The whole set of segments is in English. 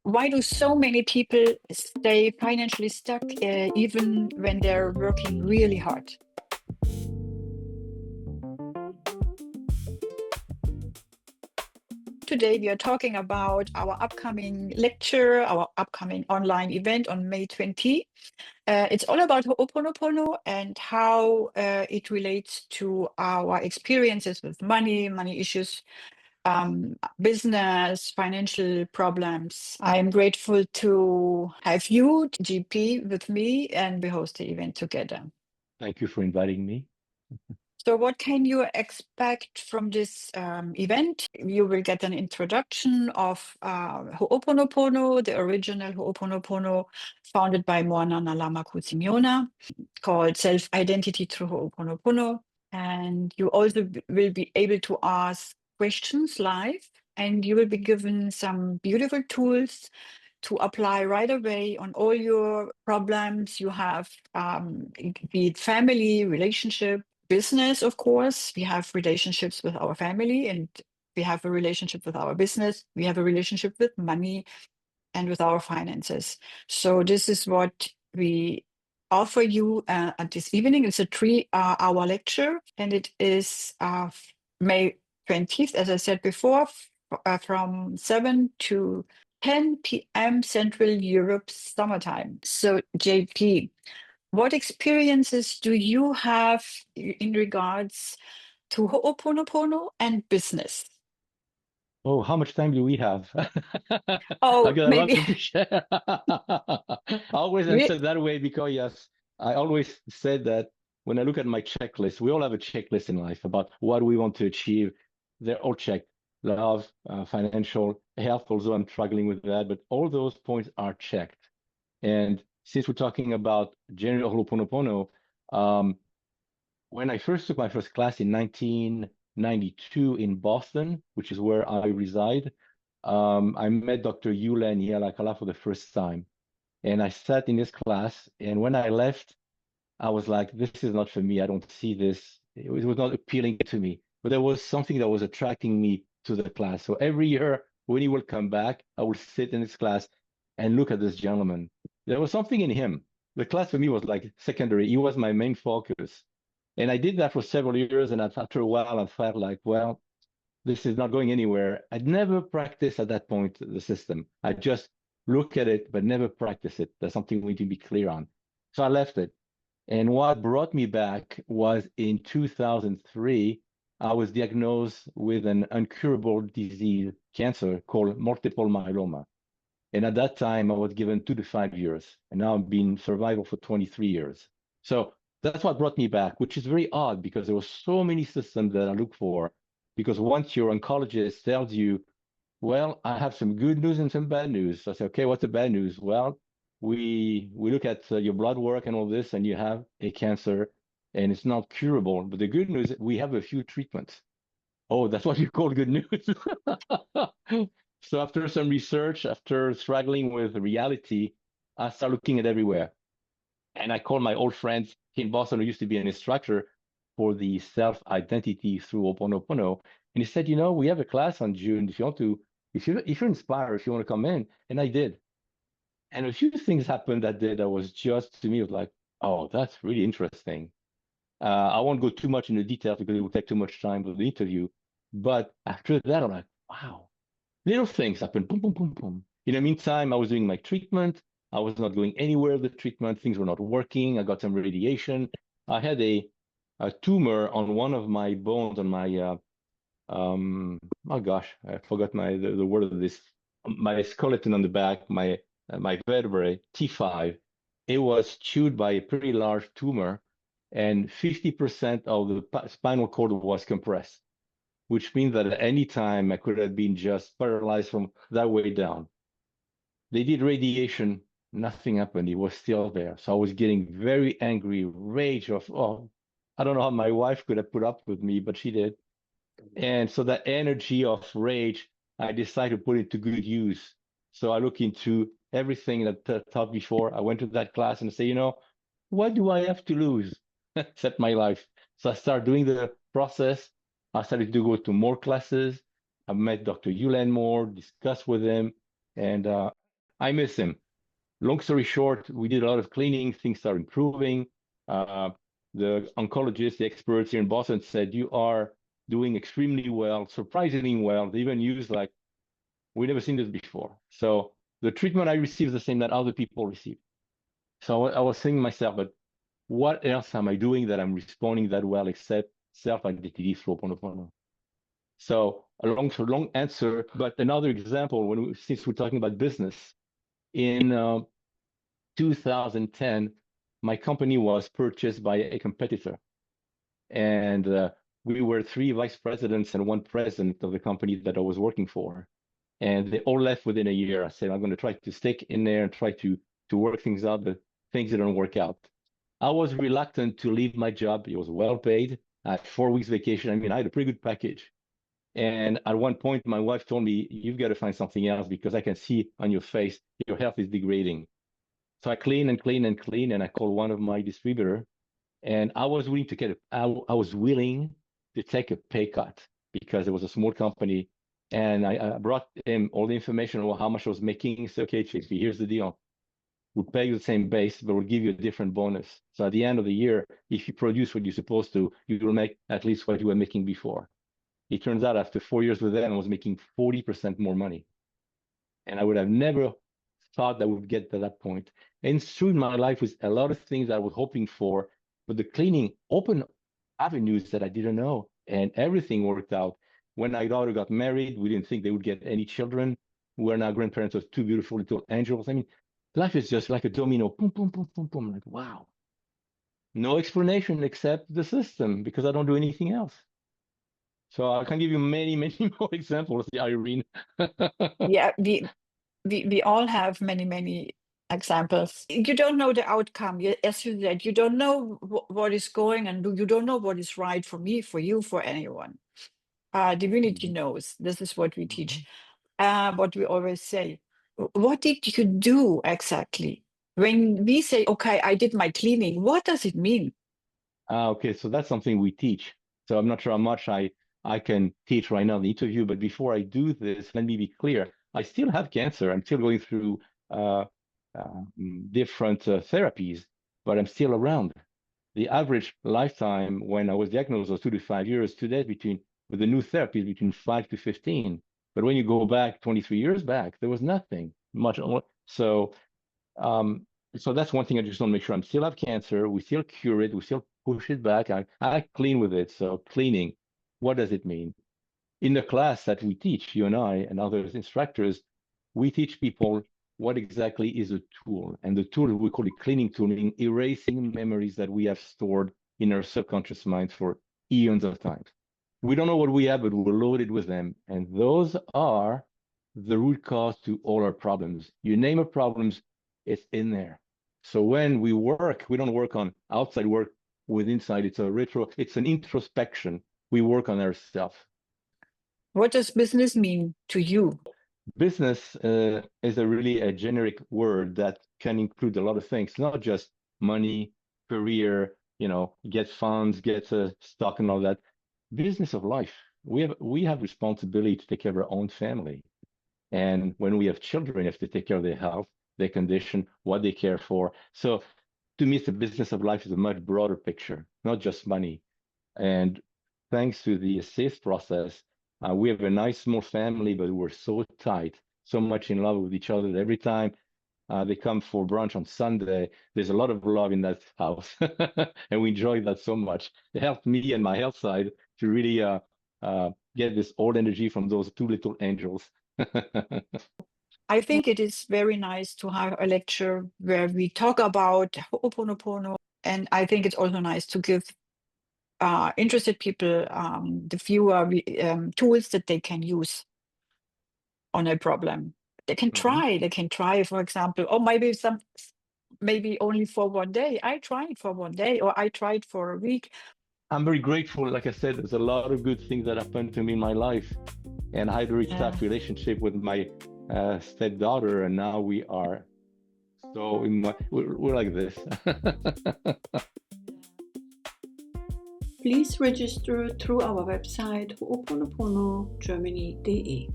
Why do so many people stay financially stuck even when they're working really hard? Today, we are talking about our upcoming lecture, our upcoming online event on May 20. It's all about Ho'oponopono and how it relates to our experiences with money issues, business, financial problems. I'm grateful to have you, GP, with me, and we host the event together. Thank you for inviting me. So what can you expect from this event? You will get an introduction of Ho'oponopono, the original Ho'oponopono founded by Morrnah Simeona, called Self-Identity through Ho'oponopono. And you also will be able to ask questions live, and you will be given some beautiful tools to apply right away on all your problems you have, be it family, relationship, business, of course. We have relationships with our family, and we have a relationship with our business. We have a relationship with money and with our finances. So this is what we offer you at this evening. It's a 3-hour lecture, and it is May 20th, as I said before, from 7 to 10 p.m. Central Europe summertime. So JP, what experiences do you have in regards to Ho'oponopono and business? Oh, how much time do we have? Oh, I've got a lot maybe. to share. I always answer that way because, yes, I always said that when I look at my checklist, we all have a checklist in life about what we want to achieve. They're all checked. Love, financial, health, although I'm struggling with that, but all those points are checked. And since we're talking about general Ho'oponopono, when I first took my first class in 1992 in Boston, which is where I reside, I met Dr. Hew Len Ihaleakala for the first time. And I sat in this class, and when I left, I was like, this is not for me. I don't see this. It was not appealing to me. But there was something that was attracting me to the class. So every year, when he would come back, I would sit in this class and look at this gentleman. There was something in him. The class for me was like secondary. He was my main focus. And I did that for several years. And after a while, I felt like, well, this is not going anywhere. I'd never practiced at that point the system. I just look at it, but never practice it. That's something we need to be clear on. So I left it. And what brought me back was in 2003, I was diagnosed with an incurable disease, cancer, called multiple myeloma. And at that time, I was given 2 to 5 years. And now I've been survival for 23 years. So that's what brought me back, which is very odd because there were so many systems that I look for. Because once your oncologist tells you, well, I have some good news and some bad news. So I say, okay, what's the bad news? Well, we look at your blood work and all this, and you have a cancer, and it's not curable. But the good news, we have a few treatments. Oh, that's what you call good news. So after some research, after struggling with reality, I started looking at everywhere. And I called my old friends in Boston who used to be an instructor for the self-identity through Ho'oponopono. And he said, you know, we have a class on June. If you want to, if you're inspired, if you want to come in. And I did. And a few things happened that day that was just, to me, it was like, oh, that's really interesting. I won't go too much into detail because it will take too much time for the interview. But after that, I'm like, wow, little things happened. Boom, boom, boom, boom. In the meantime, I was doing my treatment. I was not going anywhere with the treatment. Things were not working. I got some radiation. I had a tumor on one of my bones on my, oh gosh, I forgot the word of this. My skeleton on the back, my vertebrae, T5. It was chewed by a pretty large tumor, and 50% of the spinal cord was compressed, which means that at any time I could have been just paralyzed from that way down. They did radiation, nothing happened. It was still there. So I was getting very angry, rage of, oh, I don't know how my wife could have put up with me, but she did. And so that energy of rage, I decided to put it to good use. So I look into everything that I taught before. I went to that class and say, you know, what do I have to lose except my life? So I started doing the process. I started to go to more classes. I met Dr. Hew Len more, discussed with him, and I miss him. Long story short, we did a lot of cleaning. Things started improving. The oncologists, the experts here in Boston said, you are doing extremely well, surprisingly well. They even used like, we never seen this before. So the treatment I received is the same that other people receive. So I was thinking to myself, but what else am I doing that I'm responding that well except self-identity through Ho'oponopono? So a long answer, but another example, since we're talking about business, in 2010, my company was purchased by a competitor. And we were 3 vice presidents and 1 president of the company that I was working for. And they all left within a year. I said, I'm going to try to stick in there and try to work things out, but things didn't work out. I was reluctant to leave my job. It was well paid. I had 4 weeks vacation. I mean, I had a pretty good package. And at one point, my wife told me, you've got to find something else because I can see on your face, your health is degrading. So I clean and clean and clean. And I called one of my distributor and I was willing to I was willing to take a pay cut because it was a small company. And I brought him all the information on how much I was making. He said, okay, JP, here's the deal. We'll pay you the same base, but we'll give you a different bonus. So at the end of the year, if you produce what you're supposed to, you will make at least what you were making before. It turns out after 4 years with them, I was making 40% more money. And I would have never thought that would get to that point. And through my life with a lot of things I was hoping for, but the cleaning opened avenues that I didn't know. And everything worked out. When my daughter got married, we didn't think they would get any children. We're now grandparents of 2 beautiful little angels. I mean, life is just like a domino. Boom, boom, boom, boom, boom. Like, wow. No explanation except the system because I don't do anything else. So I can give you many, many more examples, Irene. Yeah, we all have many examples. You don't know the outcome. As you said, you don't know what is going and you don't know what is right for me, for you, for anyone. Divinity knows. This is what we teach. What we always say. What did you do exactly? When we say, okay, I did my cleaning, what does it mean? Okay, so that's something we teach. So I'm not sure how much I can teach right now in the interview, but before I do this, let me be clear. I still have cancer. I'm still going through different therapies, but I'm still around. The average lifetime when I was diagnosed was 2 to 5 years. Today, with the new therapies, between 5 to 15. But when you go back 23 years back, there was nothing much. So that's one thing I just want to make sure. I still have cancer. We still cure it. We still push it back. I clean with it. So cleaning, what does it mean? In the class that we teach, you and I and other instructors, we teach people what exactly is a tool. And the tool, we call it cleaning tool, meaning erasing memories that we have stored in our subconscious minds for eons of times. We don't know what we have, but we're loaded with them. And those are the root cause to all our problems. You name our problems, it's in there. So when we work, we don't work on outside work with inside. It's an introspection. We work on ourselves. What does business mean to you? Business is really a generic word that can include a lot of things, not just money, career, get funds, get stock and all that. Business of life. We have responsibility to take care of our own family. And when we have children, we have to take care of their health, their condition, what they care for. So to me, the business of life is a much broader picture, not just money. And thanks to the SITH process, we have a nice small family, but we're so tight, so much in love with each other that every time they come for brunch on Sunday, there's a lot of love in that house. And we enjoy that so much. It helped me and my health side to really get this old energy from those 2 little angels. I think it is very nice to have a lecture where we talk about Ho'oponopono, and I think it's also nice to give interested people the fewer tools that they can use on a problem. They can try, for example, or maybe only for one day. I tried for one day, or I tried for a week. I'm very grateful. Like I said, there's a lot of good things that happened to me in my life, and I had a very tough relationship with my stepdaughter, and now we are we're like this. Please register through our website ho'oponoponogermany.de.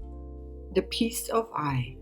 The peace of I.